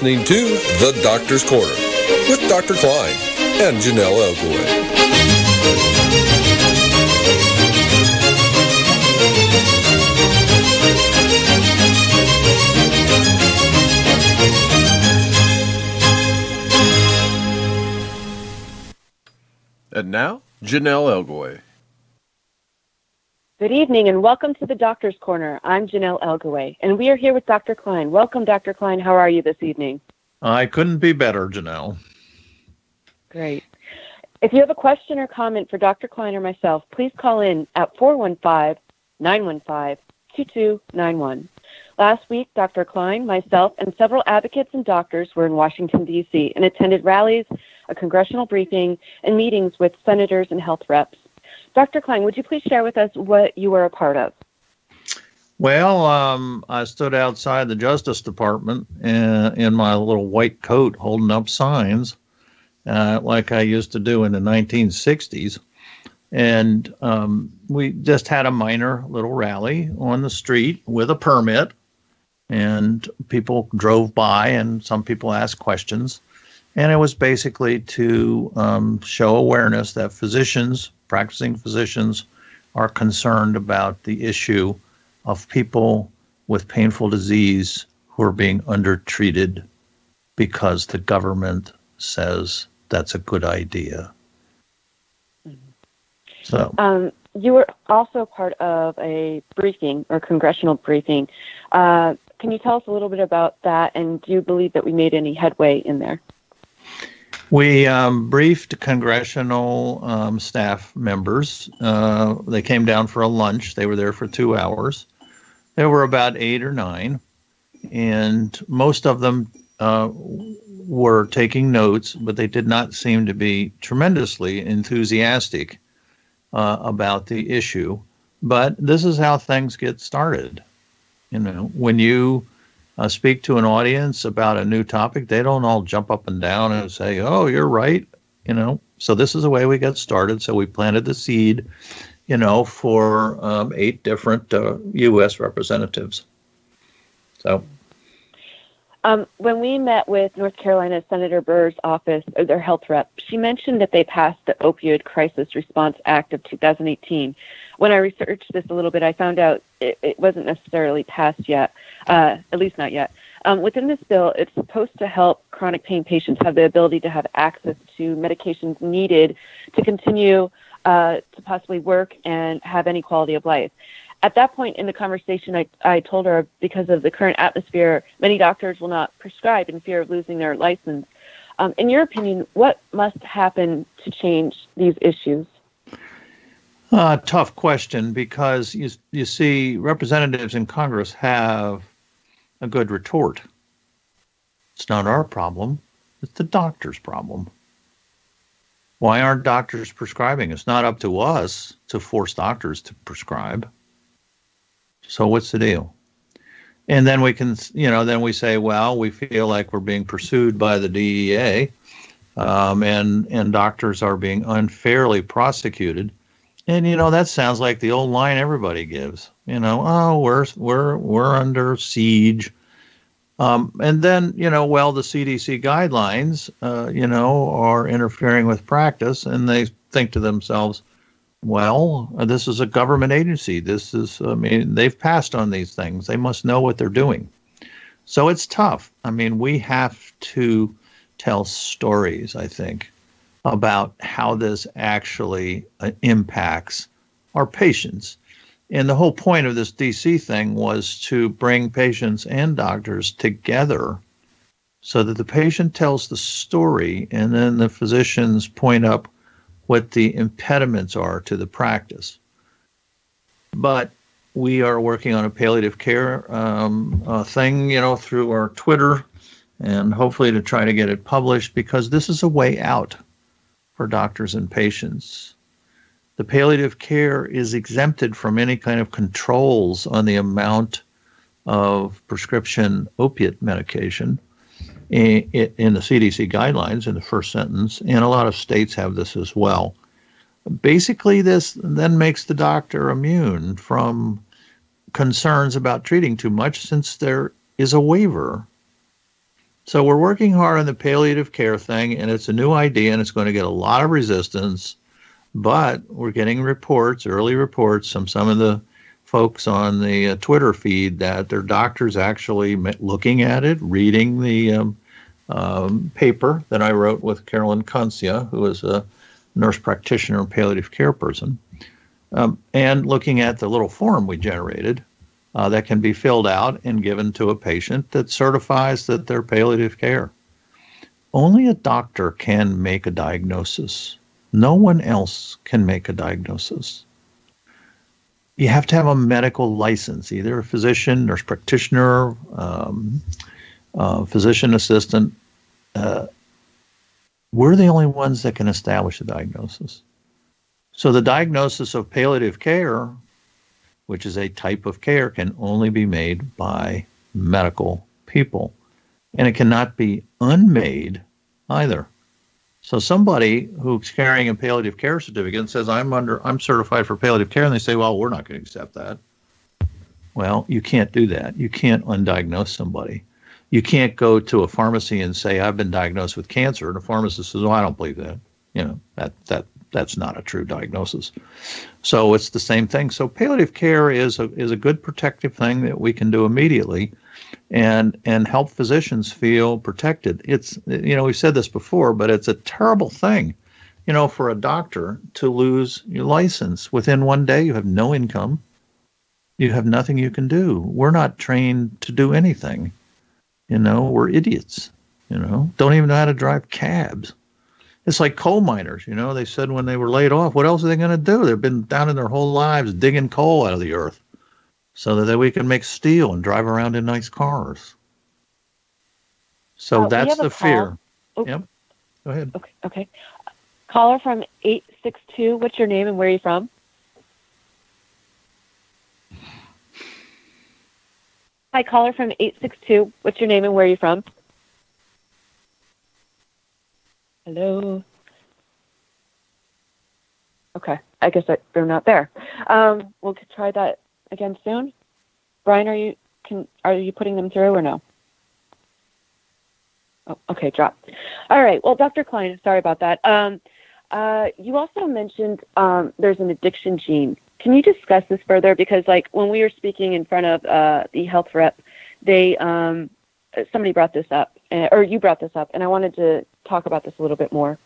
listening to The Doctor's Corner with Dr. Kline and Jonelle Elgaway. And now, Jonelle Elgaway. Good evening and welcome to the Doctor's Corner. I'm Jonelle Elgaway, and we are here with Dr. Kline. Welcome, Dr. Kline. How are you this evening? I couldn't be better, Jonelle. Great. If you have a question or comment for Dr. Kline or myself, please call in at 415-915-2291. Last week, Dr. Kline, myself, and several advocates and doctors were in Washington, D.C. and attended rallies, a congressional briefing, and meetings with senators and health reps. Dr. Kline, would you please share with us what you were a part of? Well, I stood outside the Justice Department in my little white coat holding up signs like I used to do in the 1960s. And we just had a minor little rally on the street with a permit. And people drove by and some people asked questions. And it was basically to show awareness that practicing physicians are concerned about the issue of people with painful disease who are being undertreated because the government says that's a good idea. So, you were also part of a briefing or congressional briefing. Can you tell us a little bit about that? And do you believe that we made any headway in there? We briefed congressional staff members. They came down for a lunch. They were there for 2 hours. There were about 8 or 9, and most of them were taking notes, but they did not seem to be tremendously enthusiastic about the issue. But this is how things get started. You know, when you speak to an audience about a new topic, they don't all jump up and down and say, oh, you're right. You know, so this is the way we got started. So we planted the seed, for 8 different U.S. representatives. So when we met with North Carolina Senator Burr's office, or their health rep, she mentioned that they passed the Opioid Crisis Response Act of 2018. When I researched this a little bit, I found out it wasn't necessarily passed yet, at least not yet. Within this bill, it's supposed to help chronic pain patients have the ability to have access to medications needed to continue to possibly work and have any quality of life. At that point in the conversation, I told her because of the current atmosphere, many doctors will not prescribe in fear of losing their license. In your opinion, what must happen to change these issues? Tough question, because you see, representatives in Congress have a good retort. It's not our problem. It's the doctor's problem. Why aren't doctors prescribing? It's not up to us to force doctors to prescribe. So what's the deal? And then we can, then we say, well, we feel like we're being pursued by the DEA, and doctors are being unfairly prosecuted. And, that sounds like the old line everybody gives, oh, we're under siege. And then, the CDC guidelines, are interfering with practice, and they think to themselves, well, this is a government agency. They've passed on these things. They must know what they're doing. So it's tough. We have to tell stories, I think, about how this actually impacts our patients. And the whole point of this DC thing was to bring patients and doctors together so that the patient tells the story and then the physicians point up what the impediments are to the practice. But we are working on a palliative care thing, through our Twitter, and hopefully to try to get it published, because this is a way out for doctors and patients. The palliative care is exempted from any kind of controls on the amount of prescription opiate medication in the CDC guidelines in the first sentence, and a lot of states have this as well. Basically, this then makes the doctor immune from concerns about treating too much, since there is a waiver. So we're working hard on the palliative care thing, and it's a new idea, and it's going to get a lot of resistance. But we're getting reports, early reports, from some of the folks on the Twitter feed that their doctors actually looking at it, reading the paper that I wrote with Carolyn Concia, who is a nurse practitioner and palliative care person, and looking at the little form we generated that can be filled out and given to a patient that certifies that they're palliative care. Only a doctor can make a diagnosis. No one else can make a diagnosis. You have to have a medical license, either a physician, nurse practitioner, physician assistant. We're the only ones that can establish a diagnosis. So the diagnosis of palliative care, which is a type of care, can only be made by medical people. And it cannot be unmade either. So somebody who's carrying a palliative care certificate and says, I'm certified for palliative care, and they say, well, we're not going to accept that. Well, you can't do that. You can't undiagnose somebody. You can't go to a pharmacy and say, I've been diagnosed with cancer, and the pharmacist says, well, I don't believe that. You know, that's not a true diagnosis. So it's the same thing. So palliative care is a good protective thing that we can do immediately and help physicians feel protected. It's, you know, we've said this before, but it's a terrible thing, you know, for a doctor to lose your license. Within one day, you have no income. You have nothing you can do. We're not trained to do anything. You know, we're idiots, you know, don't even know how to drive cabs. It's like coal miners, you know, they said when they were laid off, what else are they going to do? They've been down in their whole lives digging coal out of the earth so that we can make steel and drive around in nice cars. So that's the fear. Oh. Yep. Go ahead. Okay. Caller from 862. What's your name and where are you from? Hi, caller from 862. What's your name and where are you from? Hello. Okay, I guess they're not there. We'll try that again soon. Brian, are you putting them through or no? Oh, okay, drop. All right. Well, Dr. Kline, sorry about that. You also mentioned there's an addiction gene. Can you discuss this further? Because, like, when we were speaking in front of the health rep, somebody brought this up, or you brought this up, and I wanted to talk about this a little bit more.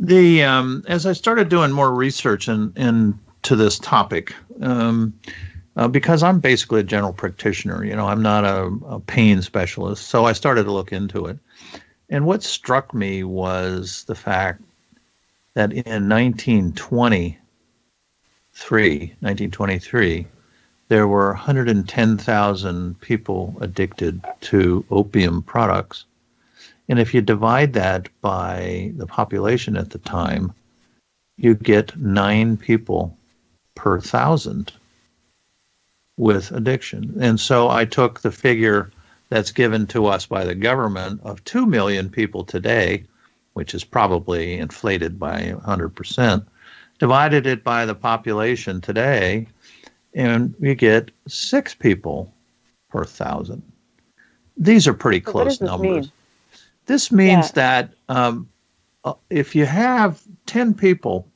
As I started doing more research into this topic, because I'm basically a general practitioner, you know, I'm not a pain specialist, so I started to look into it. And what struck me was the fact that in 1923, there were 110,000 people addicted to opium products. And if you divide that by the population at the time, you get 9 people per 1,000 with addiction. And so I took the figure that's given to us by the government of 2 million people today, which is probably inflated by 100%, divided it by the population today, and we get 6 people per 1,000. These are pretty close numbers. Mean? This means that if you have 10 people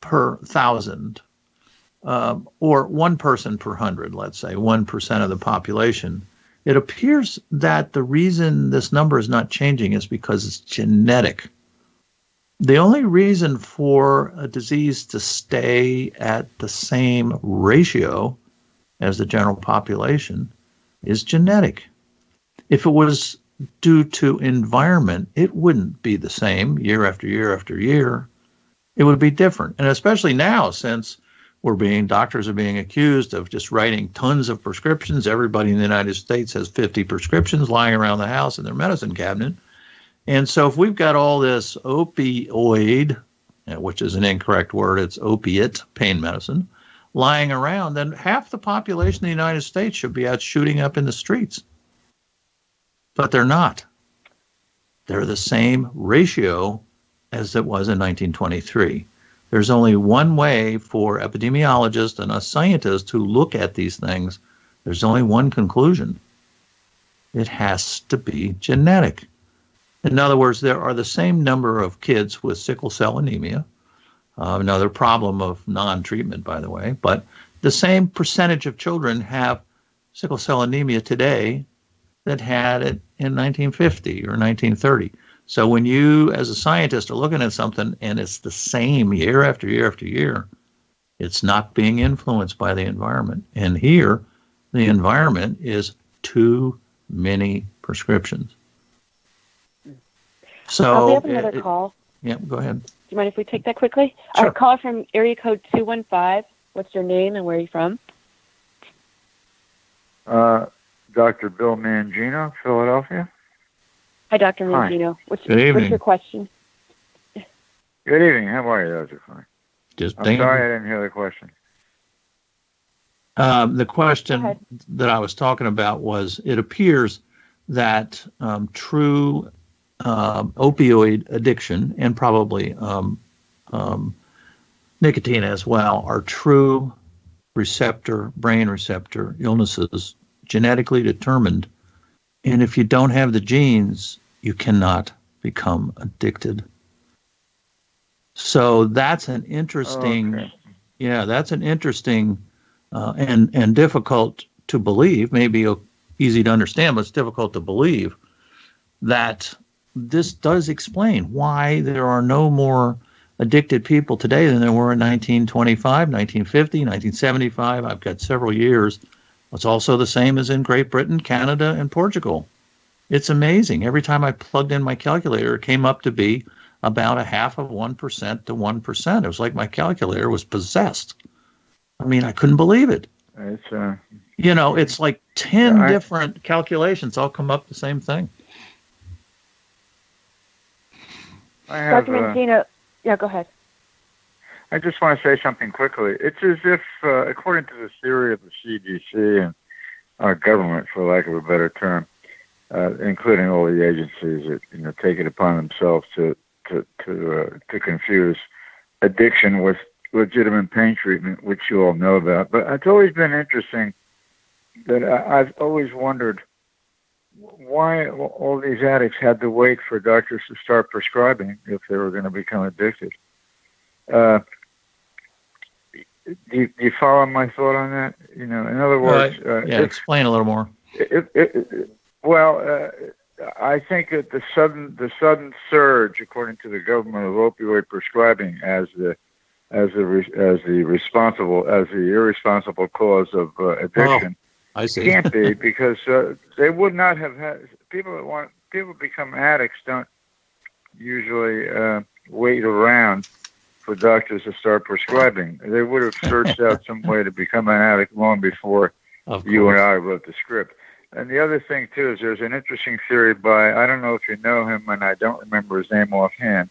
per 1,000, or 1 person per 100, let's say 1% of the population, it appears that the reason this number is not changing is because it's genetic. The only reason for a disease to stay at the same ratio as the general population is genetic. If it was due to environment, it wouldn't be the same year after year after year. It would be different. And especially now, since doctors are being accused of just writing tons of prescriptions. Everybody in the United States has 50 prescriptions lying around the house in their medicine cabinet. And so if we've got all this opioid, which is an incorrect word, it's opiate, pain medicine, lying around, then half the population of the United States should be out shooting up in the streets. But they're not. They're the same ratio as it was in 1923. There's only one way for epidemiologists and us scientists who look at these things. There's only one conclusion. It has to be genetic. In other words, there are the same number of kids with sickle cell anemia, another problem of non-treatment, by the way, but the same percentage of children have sickle cell anemia today that had it in 1950 or 1930. So when you, as a scientist, are looking at something and it's the same year after year after year, it's not being influenced by the environment. And here, the environment is too many prescriptions. So we have another call. Yeah, go ahead. Do you mind if we take that quickly? Sure. A caller from area code 215. What's your name and where are you from? Dr. Bill Mangino, Philadelphia. Hi, Dr. Mangino. What's evening. your question? Good evening. How are you, Dr. Kline? I'm sorry I didn't hear the question. The question that I was talking about was, it appears that true opioid addiction and probably nicotine as well are true brain receptor illnesses, genetically determined. And if you don't have the genes, you cannot become addicted. So that's an interesting, that's an interesting and difficult to believe, maybe easy to understand, but it's difficult to believe that this does explain why there are no more addicted people today than there were in 1925, 1950, 1975. I've got several years. It's also the same as in Great Britain, Canada, and Portugal. It's amazing. Every time I plugged in my calculator, it came up to be about 0.5% to 1%. It was like my calculator was possessed. I mean, I couldn't believe it. It's it's like 10 different calculations all come up the same thing. Dr. Mangino, go ahead. I just want to say something quickly. It's as if, according to the theory of the CDC and our government, for lack of a better term, including all the agencies that take it upon themselves to confuse addiction with legitimate pain treatment, which you all know about. But it's always been interesting that I've always wondered why all these addicts had to wait for doctors to start prescribing if they were going to become addicted. Do you follow my thought on that? In other words, explain a little more. I think that the sudden surge, according to the government, of opioid prescribing as the irresponsible cause of addiction. I see. Can't be, because they would not have had people become addicts don't usually wait around for doctors to start prescribing. They would have searched out some way to become an addict long before you and I wrote the script. And the other thing too is there's an interesting theory by, I don't know if you know him, and I don't remember his name offhand.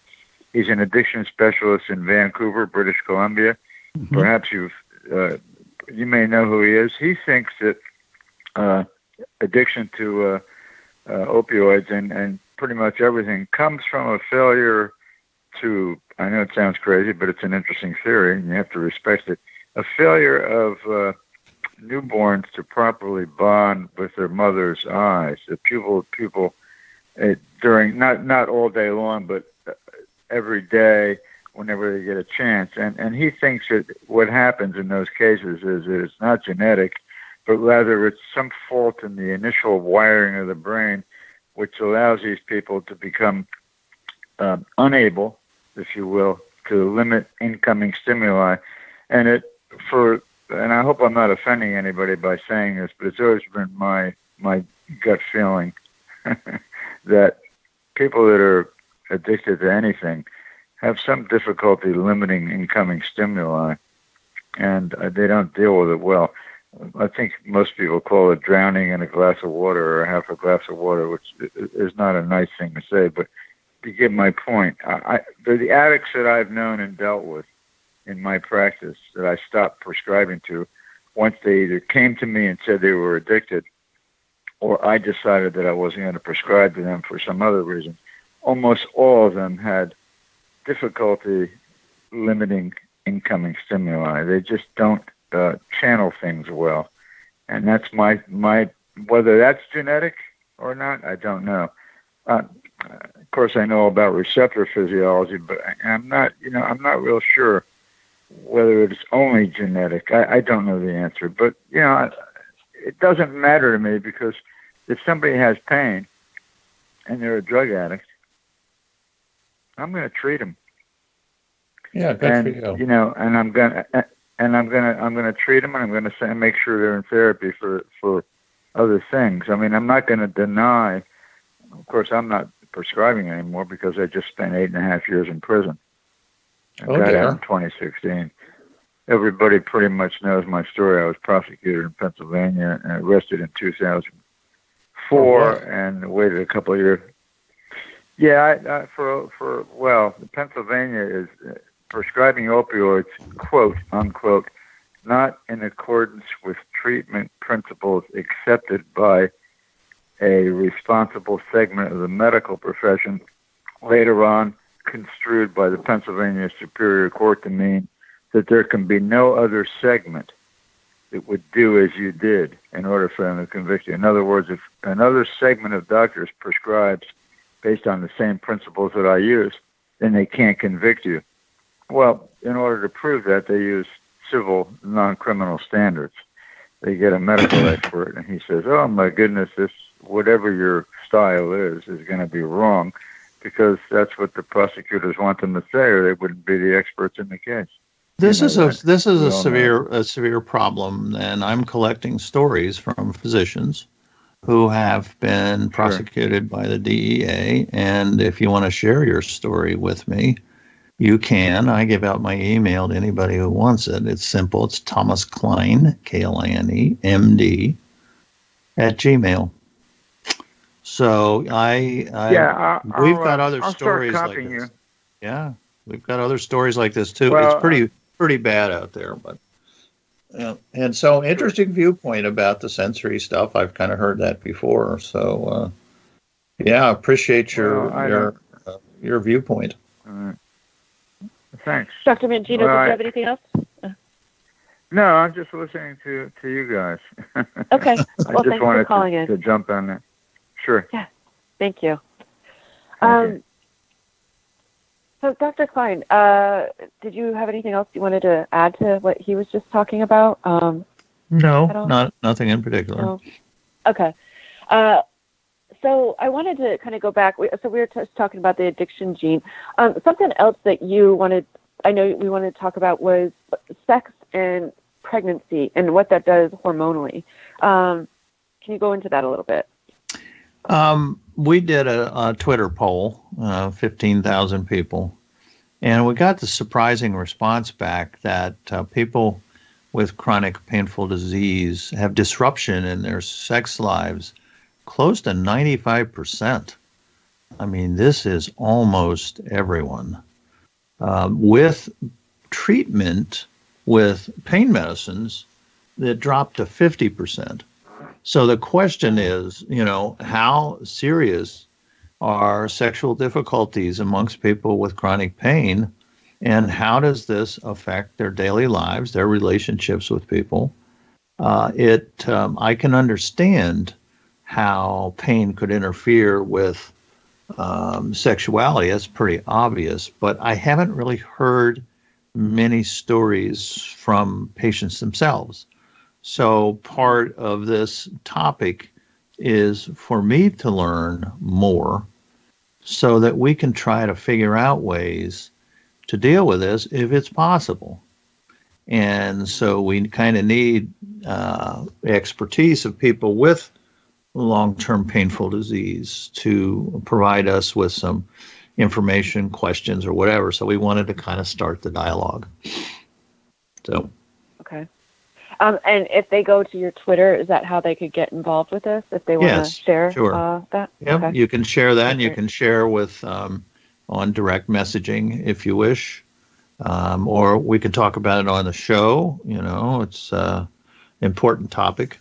He's an addiction specialist in Vancouver, British Columbia. Mm-hmm. Perhaps you may know who he is. He thinks that addiction to opioids and pretty much everything comes from a failure to, I know it sounds crazy, but it's an interesting theory, and you have to respect it, a failure of newborns to properly bond with their mother's eyes. The pupil during, not all day long, but every day whenever they get a chance. And he thinks that what happens in those cases is that it's not genetic, but rather it's some fault in the initial wiring of the brain, which allows these people to become unable, if you will, to limit incoming stimuli. And I hope I'm not offending anybody by saying this, but it's always been my gut feeling that people that are addicted to anything have some difficulty limiting incoming stimuli, and they don't deal with it well. I think most people call it drowning in a glass of water or half a glass of water, which is not a nice thing to say, but to get my point, the addicts that I've known and dealt with in my practice that I stopped prescribing to, once they either came to me and said they were addicted, or I decided that I wasn't going to prescribe to them for some other reason, almost all of them had difficulty limiting incoming stimuli. They just don't channel things well. And that's my whether that's genetic or not, I don't know. Of course, I know about receptor physiology, but I'm not real sure whether it's only genetic. I don't know the answer, but it doesn't matter to me, because if somebody has pain and they're a drug addict, I'm going to treat them. Yeah, good for you. And I'm going to treat them, and I'm going to make sure they're in therapy for other things. I mean, I'm not going to deny. Of course, I'm not prescribing anymore because I just spent 8.5 years in prison. I got out in 2016. Everybody pretty much knows my story. I was prosecuted in Pennsylvania and arrested in 2004 and waited a couple of years. Yeah, Pennsylvania is prescribing opioids, quote unquote, not in accordance with treatment principles accepted by a responsible segment of the medical profession, later on construed by the Pennsylvania Superior Court to mean that there can be no other segment that would do as you did in order for them to convict you. In other words, if another segment of doctors prescribes based on the same principles that I use, then they can't convict you. Well, in order to prove that, they use civil non-criminal standards. They get a medical expert, and he says, "Oh my goodness, this whatever your style is going to be wrong," because that's what the prosecutors want them to say, or they wouldn't be the experts in the case. This is a severe problem, and I'm collecting stories from physicians who have been prosecuted by the DEA. And if you want to share your story with me, you can. I give out my email to anybody who wants it. It's simple. It's Thomas Kline, Kline, MD, @gmail. So we've got other stories like this. Yeah, we've got other stories like this too. Well, it's pretty bad out there, but and so interesting viewpoint about the sensory stuff. I've kind of heard that before. So appreciate your viewpoint. All right. Thanks, Dr. Mangino. Do you have anything else? No, I'm just listening to you guys. Okay. Well, I just wanted to jump on that. Sure. Yeah. Thank you. So, Dr. Kline, did you have anything else you wanted to add to what he was just talking about? No, nothing in particular. No. Okay. So I wanted to kind of go back. So we were just talking about the addiction gene. Something else that I know we wanted to talk about was sex and pregnancy and what that does hormonally. Can you go into that a little bit? We did a Twitter poll, 15,000 people, and we got the surprising response back that people with chronic painful disease have disruption in their sex lives close to 95%. I mean, this is almost everyone. With treatment with pain medicines that dropped to 50%. So the question is, how serious are sexual difficulties amongst people with chronic pain, and how does this affect their daily lives, their relationships with people? I can understand how pain could interfere with sexuality. That's pretty obvious, but I haven't really heard many stories from patients themselves. So part of this topic is for me to learn more so that we can try to figure out ways to deal with this if it's possible. And so we kind of need expertise of people with long-term painful disease to provide us with some information, questions, or whatever. So we wanted to kind of start the dialogue. So. Okay. And if they go to your Twitter, is that how they could get involved with this? If they want to share that? Yep, okay. You can share that, and you can share with on direct messaging if you wish, or we could talk about it on the show. It's an important topic.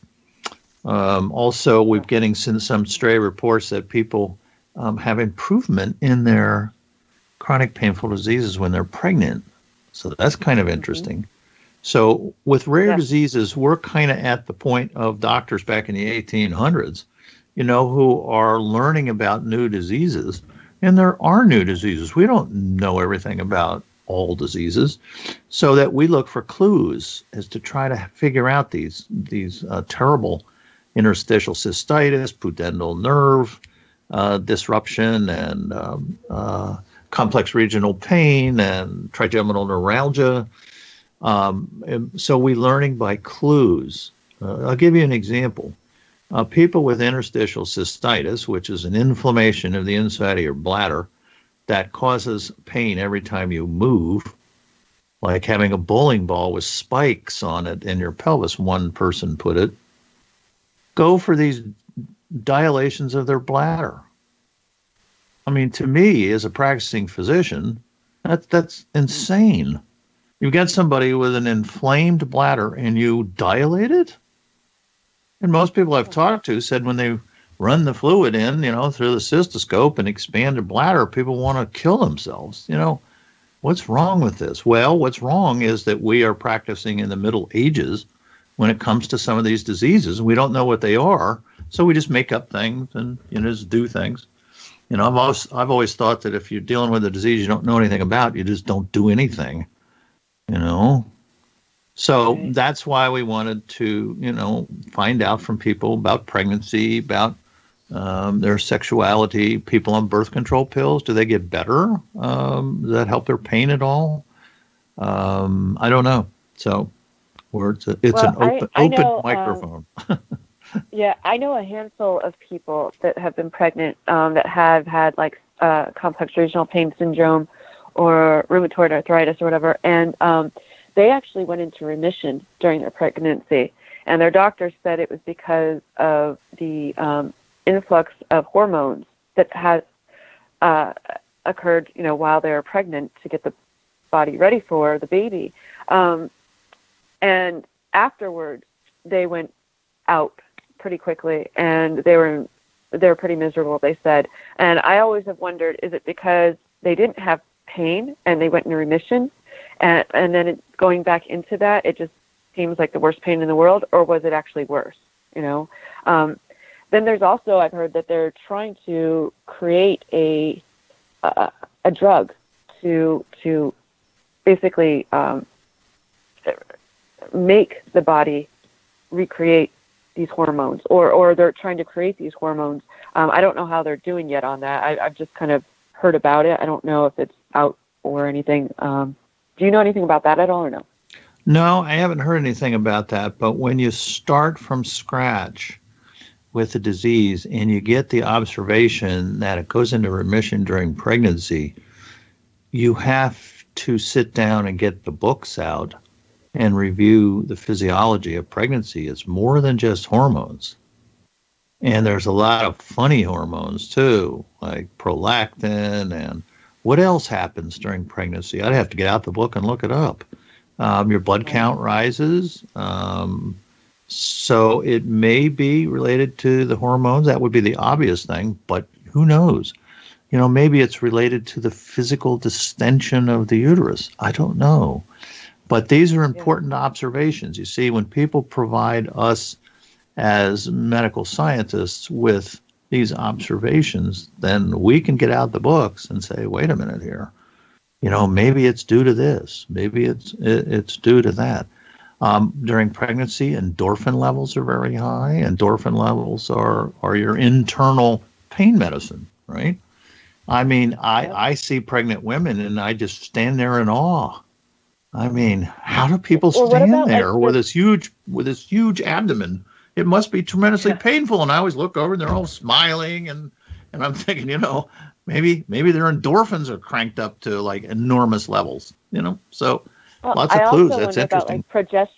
Also, we're getting some stray reports that people have improvement in their chronic painful diseases when they're pregnant. So that's kind of interesting. So with rare diseases, we're kind of at the point of doctors back in the 1800s. who are learning about new diseases. And there are new diseases. We don't know everything about all diseases, so that we look for clues as to try to figure out these terrible interstitial cystitis, pudendal nerve disruption, and complex regional pain, and trigeminal neuralgia. So we're learning by clues. I'll give you an example. People with interstitial cystitis, which is an inflammation of the inside of your bladder that causes pain every time you move, like having a bowling ball with spikes on it in your pelvis, one person put it, go for these dilations of their bladder. I mean, to me, as a practicing physician, that's insane. You get somebody with an inflamed bladder and you dilate it? And most people I've talked to said when they run the fluid in, through the cystoscope and expand their bladder, people want to kill themselves. What's wrong with this? Well, what's wrong is that we are practicing in the Middle Ages when it comes to some of these diseases. We don't know what they are, so we just make up things and just do things. I've always thought that if you're dealing with a disease you don't know anything about, you just don't do anything. So that's why we wanted to, find out from people about pregnancy, about their sexuality. People on birth control pills, do they get better? Does that help their pain at all? I don't know. So it's an open microphone. Yeah, I know a handful of people that have been pregnant that have had like complex regional pain syndrome or rheumatoid arthritis or whatever, and they actually went into remission during their pregnancy, and their doctor said it was because of the influx of hormones that has occurred, while they were pregnant to get the body ready for the baby. And afterwards, they went out pretty quickly, and they were pretty miserable, they said. And I always have wondered, is it because they didn't have pain and they went into remission, and then going back into that, it just seems like the worst pain in the world, or was it actually worse? Then there's also, I've heard that they're trying to create a drug to basically make the body recreate these hormones, or they're trying to create these hormones. I don't know how they're doing yet on that. I've just kind of heard about it. I don't know if it's out or anything. Do you know anything about that at all, or no? No, I haven't heard anything about that. But when you start from scratch with the disease and you get the observation that it goes into remission during pregnancy, you have to sit down and get the books out and review the physiology of pregnancy. It's more than just hormones. And there's a lot of funny hormones too, like prolactin, and what else happens during pregnancy? I'd have to get out the book and look it up. Your blood count rises. So it may be related to the hormones. That would be the obvious thing, but who knows? Maybe it's related to the physical distension of the uterus. I don't know. But these are important observations. You see, when people provide us as medical scientists with these observations, then we can get out the books and say, wait a minute here. Maybe it's due to this. Maybe it's due to that. During pregnancy, endorphin levels are very high. Endorphin levels are your internal pain medicine, right? I mean, I see pregnant women and I just stand there in awe. I mean, how do people stand there with this huge abdomen? It must be tremendously painful. And I always look over and they're all smiling, and I'm thinking, maybe their endorphins are cranked up to like enormous levels, So lots of clues. That's interesting. About, like,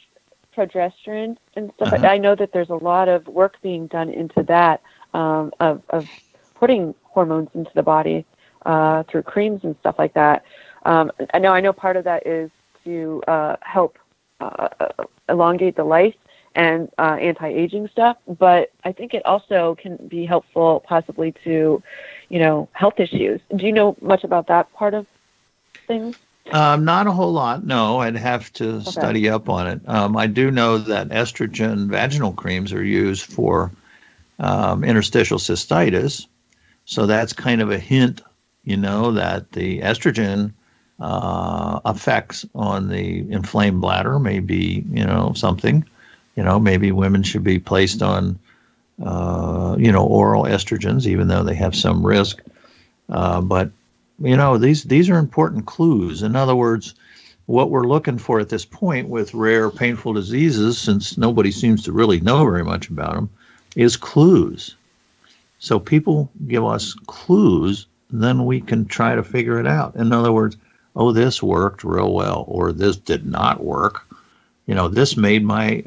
progesterone and stuff. I know that there's a lot of work being done into that, of putting hormones into the body through creams and stuff like that. I know part of that is to help elongate the life and anti-aging stuff, but I think it also can be helpful possibly to, health issues. Do you know much about that part of things? Not a whole lot, no. I'd have to study up on it. I do know that estrogen vaginal creams are used for interstitial cystitis. So that's kind of a hint, that the estrogen effects on the inflamed bladder may be, something. Maybe women should be placed on, oral estrogens, even though they have some risk. But these are important clues. In other words, what we're looking for at this point with rare painful diseases, since nobody seems to really know very much about them, is clues. So people give us clues, then we can try to figure it out. In other words, oh, this worked real well, or this did not work. This made my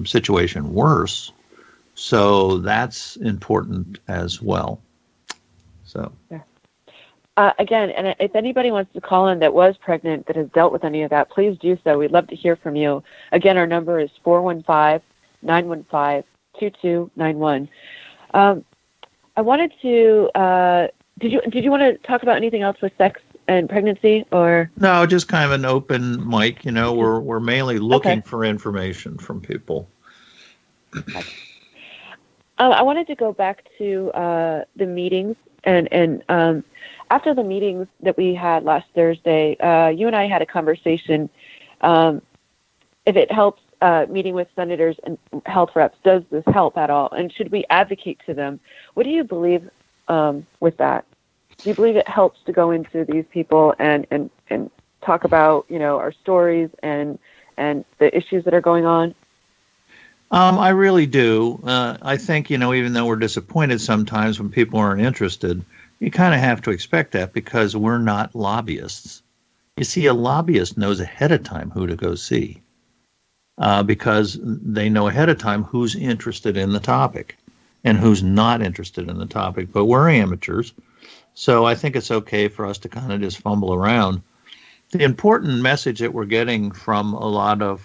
situation worse. So that's important as well. So. Yeah. Again, and if anybody wants to call in that was pregnant that has dealt with any of that, please do so. We'd love to hear from you. Again, our number is 415-915-2291. I wanted to, did you want to talk about anything else with sex and pregnancy, or? No, just kind of an open mic. We're mainly looking for information from people. Okay. I wanted to go back to the meetings and after the meetings that we had last Thursday, you and I had a conversation. If it helps meeting with senators and health reps, does this help at all? And should we advocate to them? What do you believe with that? Do you believe it helps to go into these people and talk about, our stories and the issues that are going on? I really do. I think, even though we're disappointed sometimes when people aren't interested, you kind of have to expect that because we're not lobbyists. You see, a lobbyist knows ahead of time who to go see because they know ahead of time who's interested in the topic and who's not interested in the topic. But we're amateurs, so I think it's okay for us to kind of just fumble around. The important message that we're getting from a lot of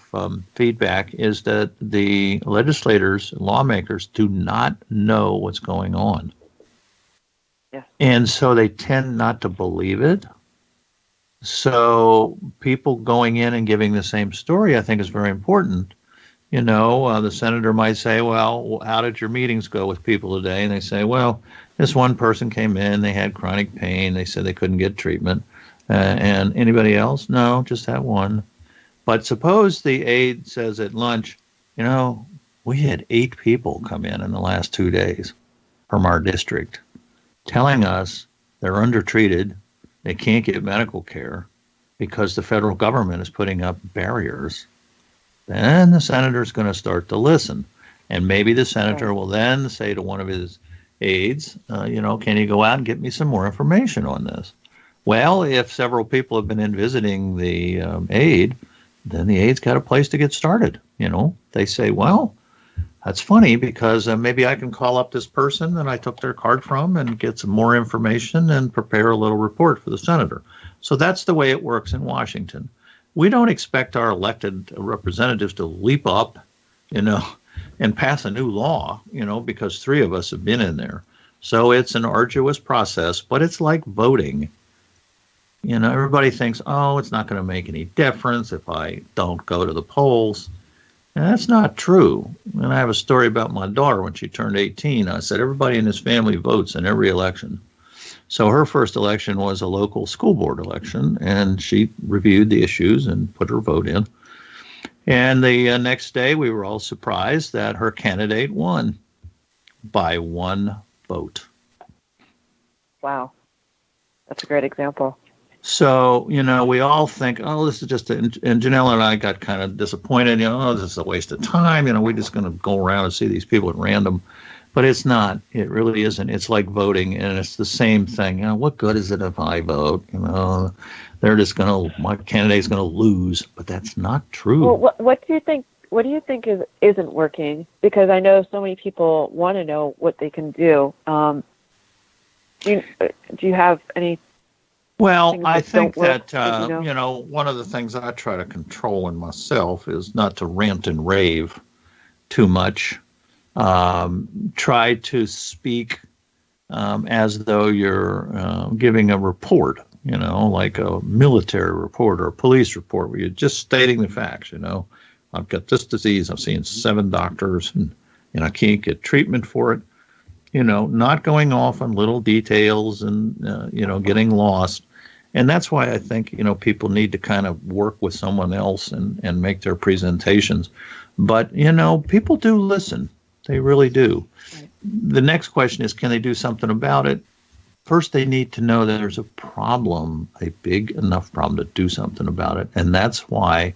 feedback is that the legislators and lawmakers do not know what's going on. Yeah. And so they tend not to believe it. So people going in and giving the same story, I think, is very important. The senator might say, well, how did your meetings go with people today? And they say, well, this one person came in, they had chronic pain. They said they couldn't get treatment. And anybody else? No, just that one. But suppose the aide says at lunch, we had 8 people come in the last 2 days from our district telling us they're undertreated, they can't get medical care because the federal government is putting up barriers. Then the senator's going to start to listen. And maybe the senator will then say to one of his aides, can you go out and get me some more information on this? Well, if several people have been in visiting the aide, then the aide's got a place to get started. They say, well, that's funny because maybe I can call up this person that I took their card from and get some more information and prepare a little report for the senator. So that's the way it works in Washington. We don't expect our elected representatives to leap up, and pass a new law, because 3 of us have been in there. So it's an arduous process, but it's like voting. Everybody thinks, oh, it's not going to make any difference if I don't go to the polls. And that's not true. And I have a story about my daughter when she turned 18. I said, everybody in this family votes in every election. So her first election was a local school board election, and she reviewed the issues and put her vote in. And the next day, we were all surprised that her candidate won by 1 vote. Wow. That's a great example. So, we all think, oh, this is just, and Jonelle and I got kind of disappointed, this is a waste of time, we're just going to go around and see these people at random. But it's not. It really isn't. It's like voting, and it's the same thing. What good is it if I vote? They're just my candidate's going to lose, but that's not true. Well, what do you think? What do you think isn't working? Because I know so many people want to know what they can do. Do you have any? Well, I think that, one of the things I try to control in myself is not to rant and rave too much. Try to speak as though you're giving a report, like a military report or a police report where you're just stating the facts, I've got this disease. I've seen 7 doctors and and I can't get treatment for it. Not going off on little details and, getting lost. And that's why I think, people need to kind of work with someone else and make their presentations. But, people do listen. They really do. Right. The next question is, can they do something about it? First, they need to know that there's a problem, a big enough problem to do something about it. And that's why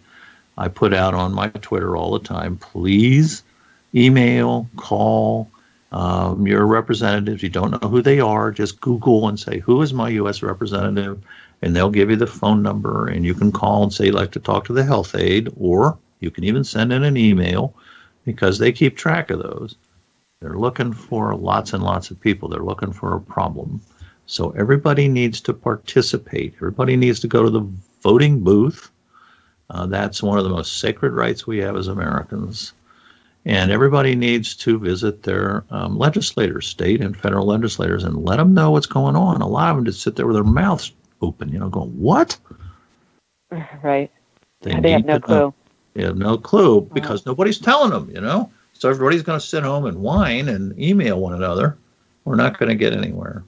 I put out on my Twitter all the time, please email, call your representatives. You don't know who they are, just Google and say, who is my U.S. representative? And they'll give you the phone number, and you can call and say you'd like to talk to the health aide, or you can even send in an email because they keep track of those. They're looking for lots and lots of people. They're looking for a problem. So everybody needs to participate. Everybody needs to go to the voting booth. That's one of the most sacred rights we have as Americans. And everybody needs to visit their legislators, state and federal legislators, and let them know what's going on. A lot of them just sit there with their mouths open, going, what? Right. They have no clue. They have no clue because nobody's telling them, So everybody's going to sit home and whine and email one another. We're not going to get anywhere.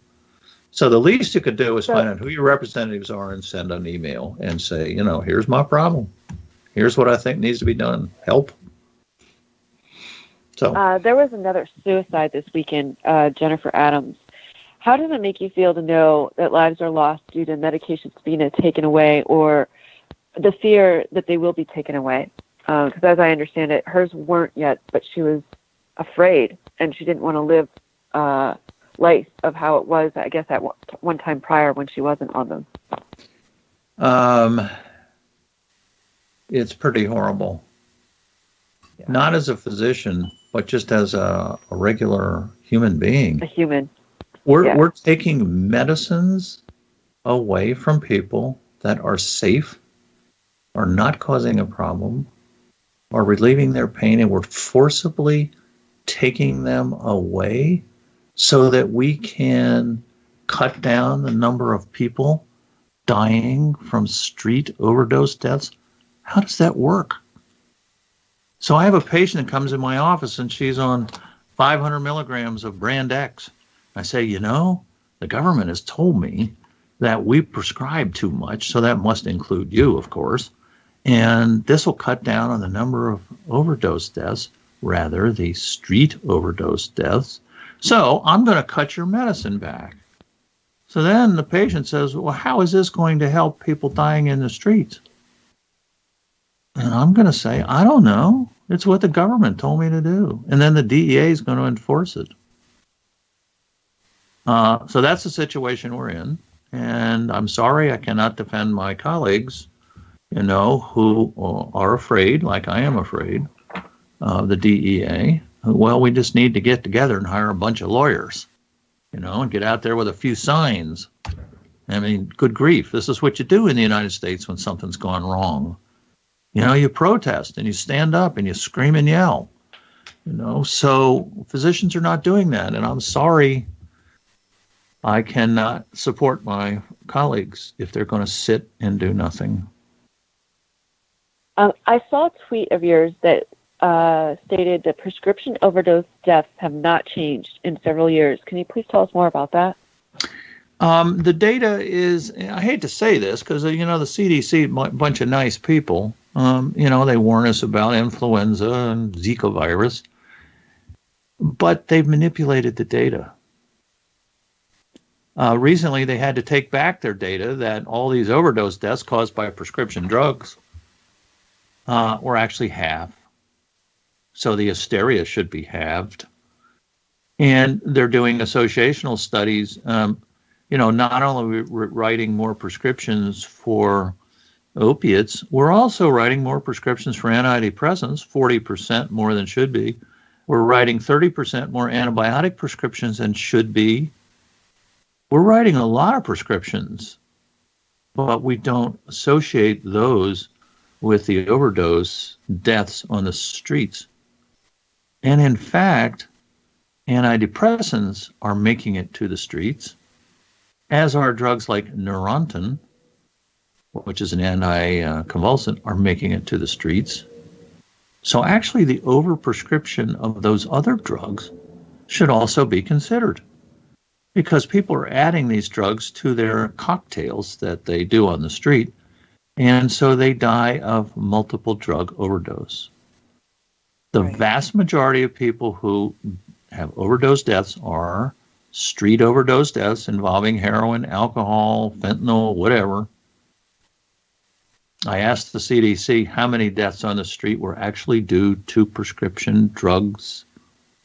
So the least you could do is find out who your representatives are and send an email and say, here's my problem. Here's what I think needs to be done. Help. So there was another suicide this weekend, Jennifer Adams. How does it make you feel to know that lives are lost due to medications being taken away, or the fear that they will be taken away? Because as I understand it, hers weren't yet, but she was afraid, and she didn't want to live life of how it was, I guess, at one time prior when she wasn't on them. It's pretty horrible. Yeah. Not as a physician, but just as a regular human being. A human. We're taking medicines away from people that are safe, are not causing a problem, are relieving their pain, and we're forcibly taking them away so that we can cut down the number of people dying from street overdose deaths. How does that work? So I have a patient that comes in my office and she's on 500 milligrams of brand X. I say, the government has told me that we prescribe too much, so that must include you, of course. And this will cut down on the number of overdose deaths, rather the street overdose deaths. So I'm going to cut your medicine back. So then the patient says, well, how is this going to help people dying in the streets? And I'm going to say, I don't know. It's what the government told me to do. And then the DEA is going to enforce it. So that's the situation we're in. And I'm sorry I cannot defend my colleagues, who are afraid, like I am afraid, of the DEA. Well, we just need to get together and hire a bunch of lawyers, and get out there with a few signs. I mean, good grief. This is what you do in the United States when something's gone wrong. You protest and you stand up and you scream and yell, so physicians are not doing that. And I'm sorry, I cannot support my colleagues if they're going to sit and do nothing. I saw a tweet of yours that stated that prescription overdose deaths have not changed in several years. Can you please tell us more about that? The data is, I hate to say this because, the CDC, a bunch of nice people, they warn us about influenza and Zika virus, but they've manipulated the data. Recently, they had to take back their data that all these overdose deaths caused by prescription drugs were actually half. So the hysteria should be halved. And they're doing associational studies. Not only we're writing more prescriptions for opiates, we're also writing more prescriptions for antidepressants, 40% more than should be. We're writing 30% more antibiotic prescriptions than should be. We're writing a lot of prescriptions, but we don't associate those with the overdose deaths on the streets. And in fact, antidepressants are making it to the streets, as are drugs like Neurontin, which is an anticonvulsant, are making it to the streets. So actually, the overprescription of those other drugs should also be considered, because people are adding these drugs to their cocktails that they do on the street, and so they die of multiple drug overdose. The vast majority of people who have overdose deaths are street overdose deaths involving heroin, alcohol, fentanyl, whatever. I asked the CDC how many deaths on the street were actually due to prescription drugs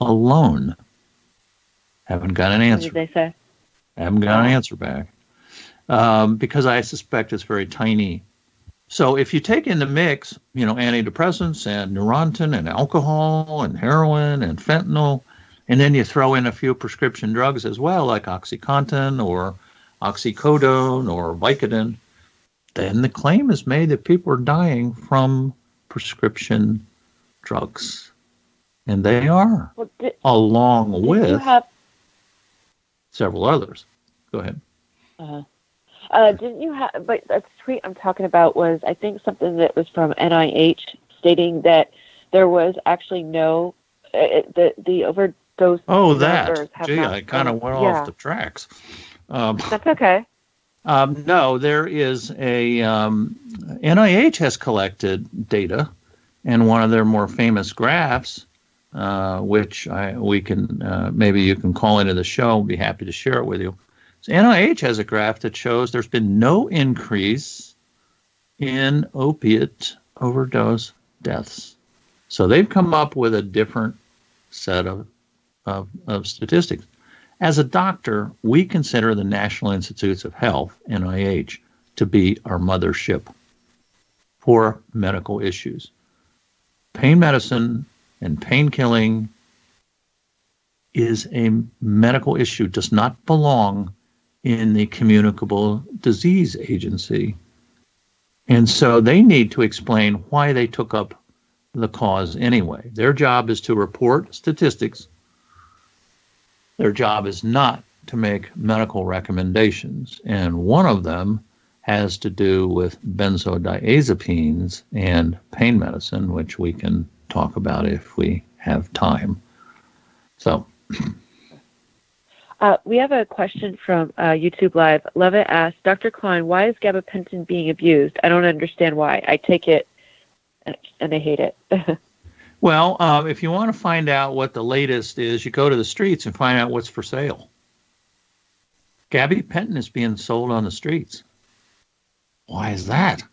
alone. Haven't got an answer. What did they say? Haven't got an answer back. Because I suspect it's very tiny. So if you take in the mix, antidepressants and Neurontin and alcohol and heroin and fentanyl, and then you throw in a few prescription drugs as well, like OxyContin or oxycodone or Vicodin, then the claim is made that people are dying from prescription drugs. And they are, along with several others. Go ahead. Didn't you have, but the tweet I'm talking about was, I think, something that was from NIH stating that there was actually no, the overdose. Oh, that. Gee, I kind of went off the tracks. That's okay. No, there is a, NIH has collected data, and one of their more famous graphs, which we can, maybe you can call into the show, I'll be happy to share it with you. So NIH has a graph that shows there's been no increase in opiate overdose deaths. So they've come up with a different set of statistics. As a doctor, we consider the National Institutes of Health, NIH, to be our mothership for medical issues. Pain medicine and pain killing is a medical issue, does not belong in the Communicable Disease Agency. And so they need to explain why they took up the cause anyway. Their job is to report statistics. Their job is not to make medical recommendations. And one of them has to do with benzodiazepines and pain medicine, which we can talk about if we have time. So we have a question from YouTube Live. Levitt asks, Dr. Kline, why is gabapentin being abused? I don't understand why. I take it and I hate it. Well, if you want to find out what the latest is, you go to the streets and find out what's for sale. Gabapentin is being sold on the streets. Why is that?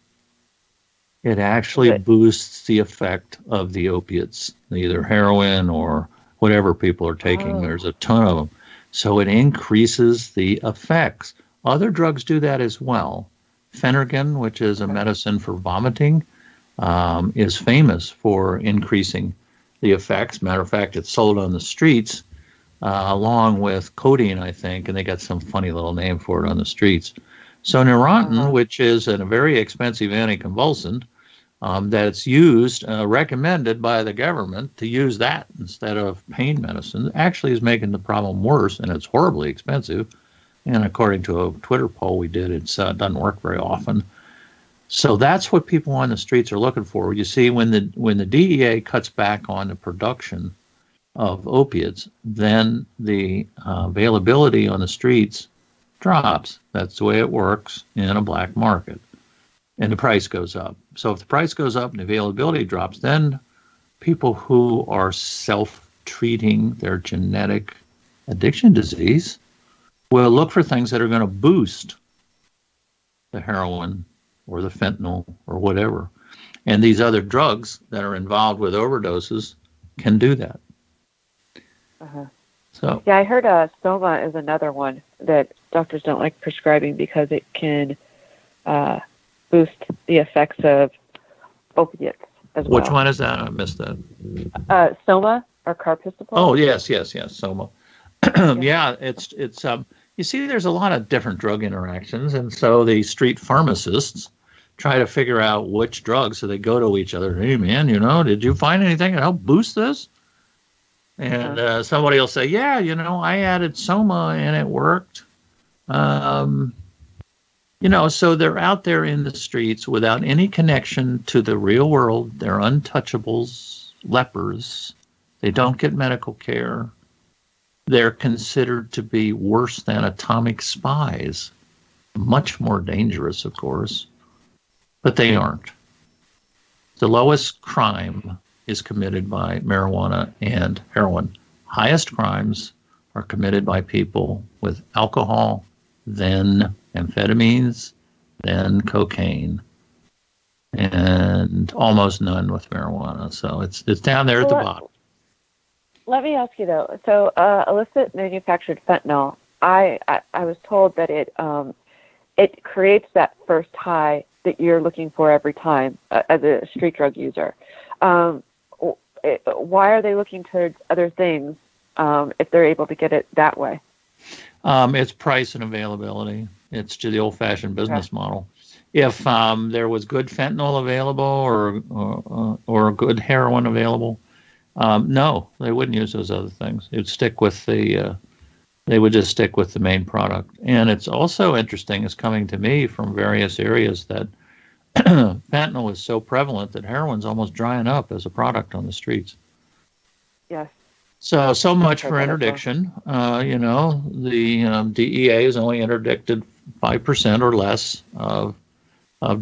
It actually boosts the effect of the opiates, either heroin or whatever people are taking. There's a ton of them. So it increases the effects. Other drugs do that as well. Phenergan, which is a medicine for vomiting, is famous for increasing the effects. Matter of fact, it's sold on the streets along with codeine, I think, and they got some funny little name for it on the streets. So Neurontin, which is a very expensive anticonvulsant, that's used, recommended by the government to use that instead of pain medicine, actually is making the problem worse, and it's horribly expensive. And according to a Twitter poll we did, it doesn't work very often. So that's what people on the streets are looking for. You see, when the DEA cuts back on the production of opiates, then the availability on the streets drops. That's the way it works in a black market. And the price goes up. So if the price goes up and the availability drops, then people who are self-treating their genetic addiction disease will look for things that are going to boost the heroin or the fentanyl or whatever. And these other drugs that are involved with overdoses can do that. So yeah, I heard Soma is another one that doctors don't like prescribing because it can boost the effects of opiates as well. Which one is that? I missed that. Soma or carpistopol. Oh, yes, Soma. Yeah, it's you see, there's a lot of different drug interactions, and so the street pharmacists try to figure out which drugs, so they go to each other. Hey, man, did you find anything that helped boost this? And somebody will say, yeah, I added Soma and it worked. So they're out there in the streets without any connection to the real world. They're untouchables, lepers. They don't get medical care. They're considered to be worse than atomic spies. Much more dangerous, of course, but they aren't. The lowest crime is committed by marijuana and heroin. Highest crimes are committed by people with alcohol, then amphetamines, then cocaine, and almost none with marijuana. So it's down there at the bottom. Let me ask you though. So illicit manufactured fentanyl, I was told that it creates that first high that you're looking for every time as a street drug user. Why are they looking towards other things if they're able to get it that way? It's price and availability. It's to the old-fashioned business model. If there was good fentanyl available or good heroin available, no, they wouldn't use those other things. They would stick with they would just stick with the main product. And it's also interesting, it's coming to me from various areas that fentanyl is so prevalent that heroin's almost drying up as a product on the streets. Yes. So much for interdiction. The DEA has only interdicted 5% or less of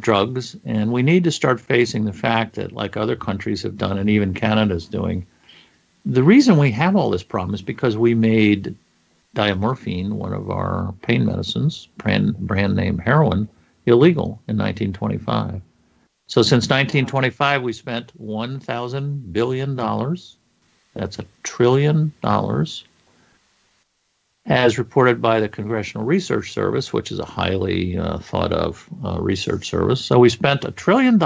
drugs, and we need to start facing the fact that, like other countries have done, and even Canada's doing, the reason we have all this problem is because we made diamorphine, one of our pain medicines, brand name heroin, illegal in 1925. So since 1925, we spent $1,000 billion. That's $1 trillion, as reported by the Congressional Research Service, which is a highly thought of research service. So we spent $1 trillion,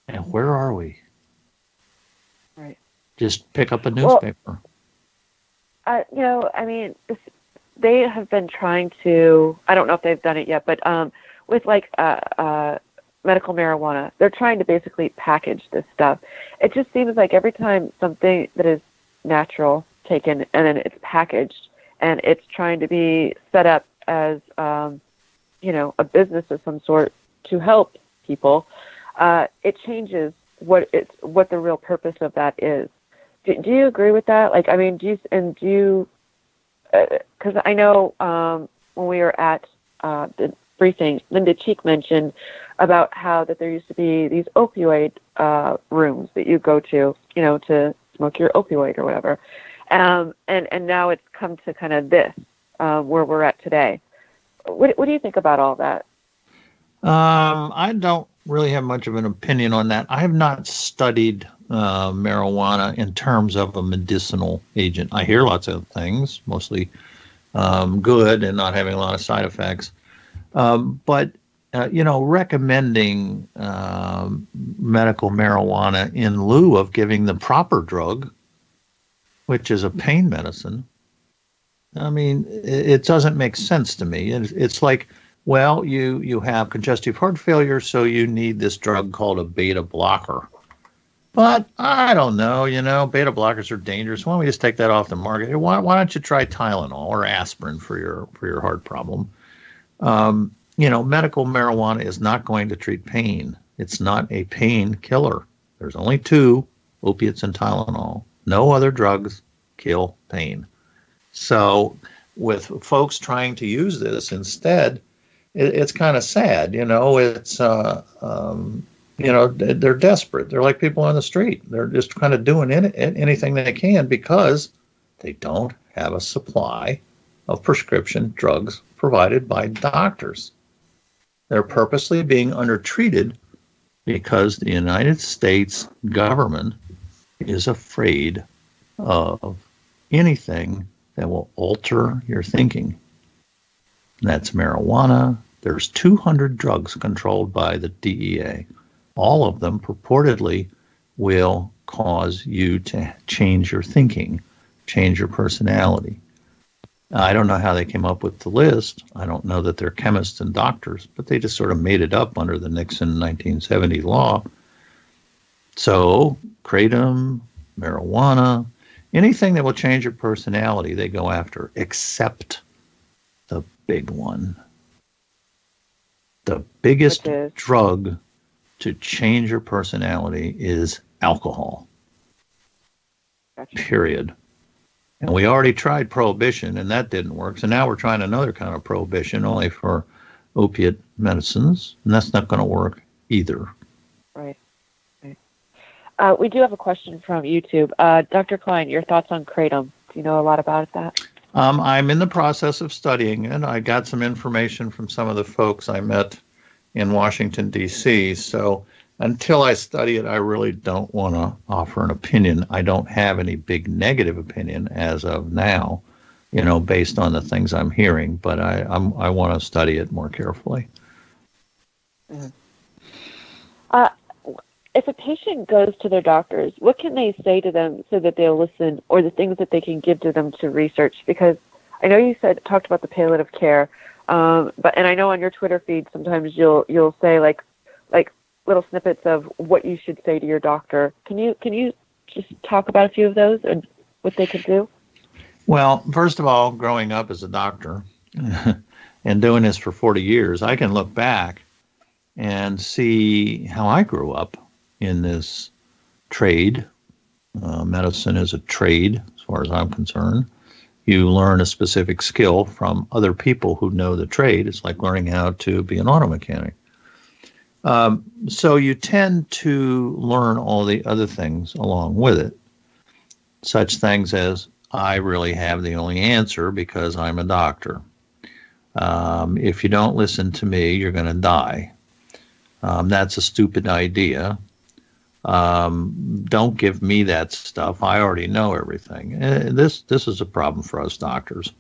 and where are we? Right. Just pick up a newspaper. They have been trying to, I don't know if they've done it yet, but with medical marijuana, they're trying to basically package this stuff. It just seems like every time something that is natural taken and then it's packaged and it's trying to be set up as, a business of some sort to help people, it changes what the real purpose of that is. Do you agree with that? Because I know when we were at the briefing, Linda Cheek mentioned about how that there used to be these opioid rooms that you go to smoke your opioid or whatever. And now it's come to kind of this, where we're at today. What do you think about all that? I don't really have much of an opinion on that. I have not studied marijuana in terms of a medicinal agent. I hear lots of things, mostly good and not having a lot of side effects. But recommending medical marijuana in lieu of giving the proper drug, which is a pain medicine, it doesn't make sense to me. It's like, well, you have congestive heart failure, so you need this drug called a beta blocker. But I don't know, beta blockers are dangerous. Why don't we just take that off the market? Why don't you try Tylenol or aspirin for your heart problem? Medical marijuana is not going to treat pain. It's not a pain killer. There's only two, opiates and Tylenol. No other drugs kill pain. So with folks trying to use this instead, it's kind of sad. It's, they're desperate. They're like people on the street. They're just kind of doing anything they can because they don't have a supply of prescription drugs provided by doctors. They're purposely being undertreated because the United States government is afraid of anything that will alter your thinking. That's marijuana. There's 200 drugs controlled by the DEA. All of them purportedly will cause you to change your thinking, change your personality. I don't know how they came up with the list. I don't know that they're chemists and doctors, but they just sort of made it up under the Nixon 1970 law. So, kratom, marijuana, anything that will change your personality, they go after, except the big one, The biggest Which is? drug to change your personality is alcohol. Gotcha. Period. And we already tried prohibition, and that didn't work. So now we're trying another kind of prohibition, only for opiate medicines, and that's not going to work either. Right. We do have a question from YouTube. Dr. Kline, your thoughts on kratom? Do you know a lot about that? I'm in the process of studying it. I got some information from some of the folks I met in Washington, D.C. So until I study it, I really don't want to offer an opinion. I don't have any big negative opinion as of now, based on the things I'm hearing. But I want to study it more carefully. Mm-hmm. If a patient goes to their doctors, what can they say to them so that they'll listen, or the things that they can give to them to research? Because I know you talked about the palliative care, and I know on your Twitter feed sometimes you'll say like little snippets of what you should say to your doctor. Can you just talk about a few of those and what they could do? Well, first of all, growing up as a doctor and doing this for 40 years, I can look back and see how I grew up in this trade. Medicine is a trade, as far as I'm concerned. You learn a specific skill from other people who know the trade. It's like learning how to be an auto mechanic. So you tend to learn all the other things along with it, such things as I really have the only answer because I'm a doctor. If you don't listen to me, you're going to die. That's a stupid idea. Don't give me that stuff. I already know everything. This is a problem for us doctors.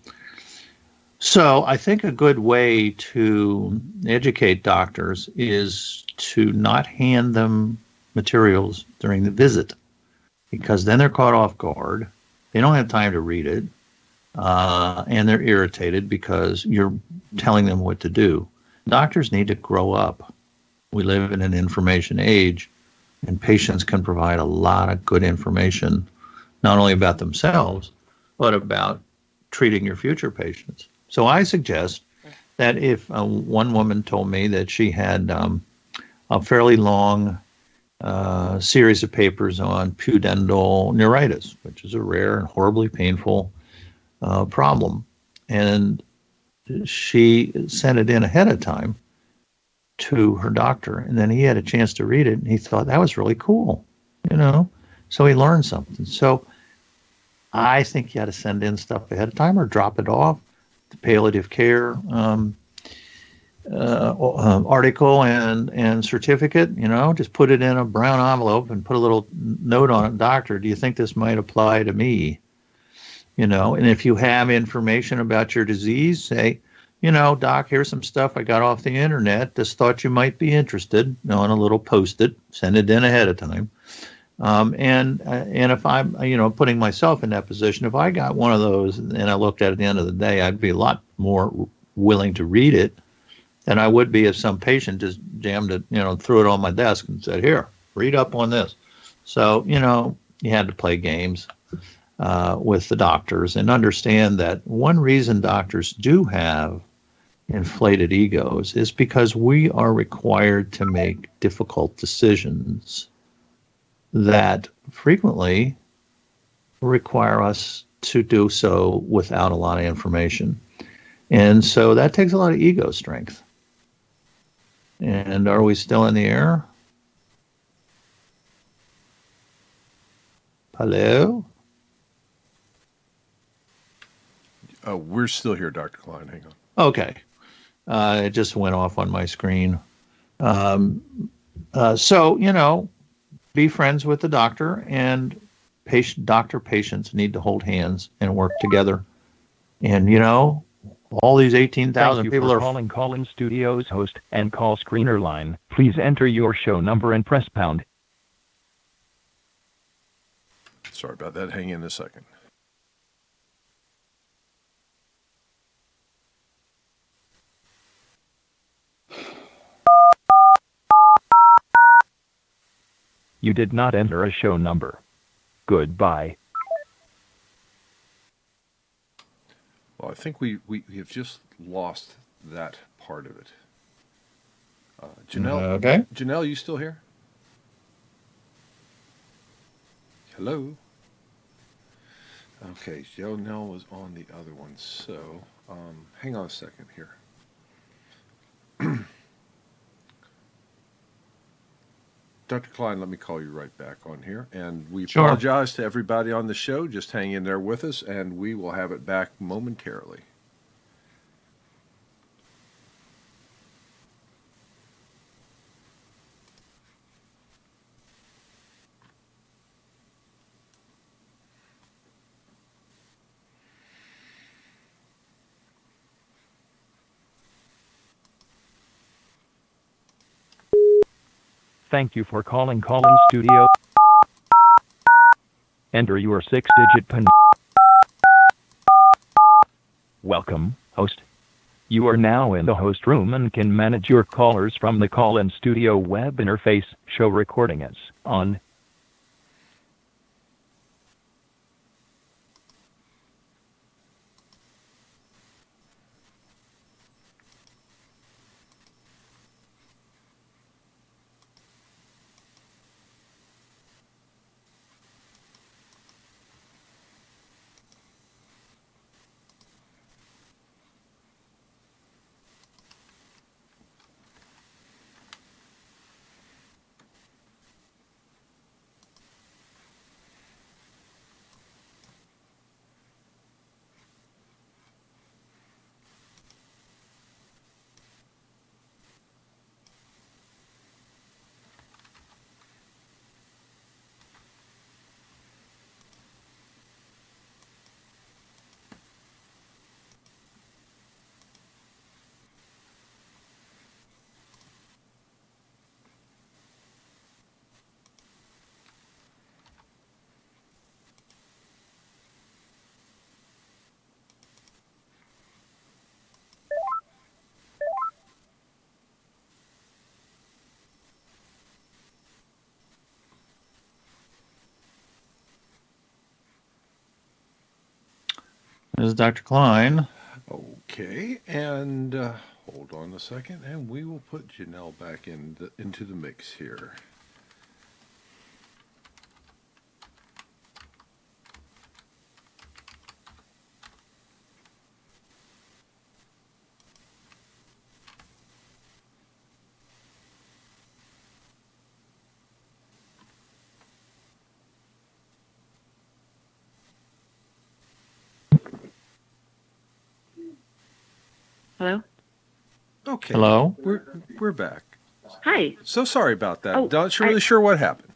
So I think a good way to educate doctors is to not hand them materials during the visit, because then they're caught off guard. They don't have time to read it, and they're irritated because you're telling them what to do. Doctors need to grow up. We live in an information age, and patients can provide a lot of good information, not only about themselves, but about treating your future patients. So I suggest that if one woman told me that she had a fairly long series of papers on pudendal neuritis, which is a rare and horribly painful problem, and she sent it in ahead of time to her doctor, and then he had a chance to read it, and he thought that was really cool, so he learned something. So I think you got to send in stuff ahead of time or drop it off. The palliative care article and certificate, just put it in a brown envelope and put a little note on it. Doctor, do you think this might apply to me? And if you have information about your disease, say, doc, here's some stuff I got off the internet. Just thought you might be interested. On a little Post-it, send it in ahead of time. And if I'm, putting myself in that position, if I got one of those and I looked at it at the end of the day, I'd be a lot more willing to read it than I would be if some patient just jammed it, threw it on my desk and said, here, read up on this. So, you had to play games with the doctors and understand that one reason doctors do have inflated egos is because we are required to make difficult decisions that frequently require us to do so without a lot of information. And so that takes a lot of ego strength. And are we still in the air? Hello? We're still here, Dr. Kline. Hang on. Okay. It just went off on my screen. So, be friends with the doctor, and doctor-patients need to hold hands and work together. And, all these 18,000 people are calling Call-In Studios host and call screener line. Please enter your show number and press pound. Sorry about that. Hang in a second. You did not enter a show number. Goodbye. Well, I think we have just lost that part of it. Jonelle. Okay. Jonelle, you still here? Hello. Okay, Jonelle was on the other one, so hang on a second here. Dr. Kline, let me call you right back on here. And we Sure. apologize to everybody on the show. Just hang in there with us, and we will have it back momentarily. Thank you for calling Call-In Studio. Enter your 6-digit PIN. Welcome, host. You are now in the host room and can manage your callers from the Call-In Studio web interface. Show recording is on. This is Dr. Kline. Okay, and hold on a second, and we will put Jonelle back into the mix here. Hello? Okay. Hello? We're back. Hi. So sorry about that. Oh, Not really sure what happened.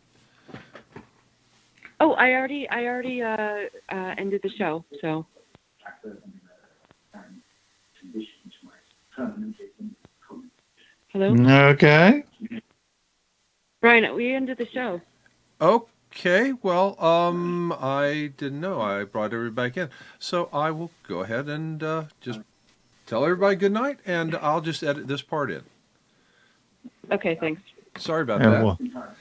Oh, I already ended the show, so. Hello? Okay. Brian, we ended the show. Okay, well, I didn't know. I brought everybody back in. So I will go ahead and just tell everybody good night, and I'll just edit this part in. Okay, thanks. Sorry about And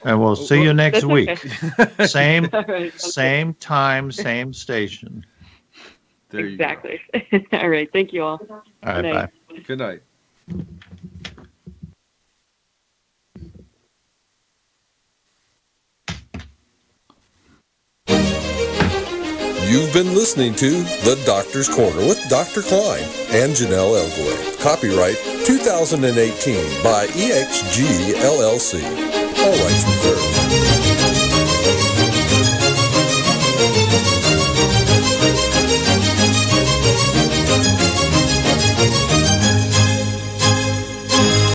that. we'll see you next That's week. okay. Same All right, same time, same station. There you exactly. All right, thank you all. All right, Good night. bye. Good night. You've been listening to The Doctor's Corner with Dr. Kline and Jonelle Elgaway. Copyright 2018 by EXG LLC. All rights reserved.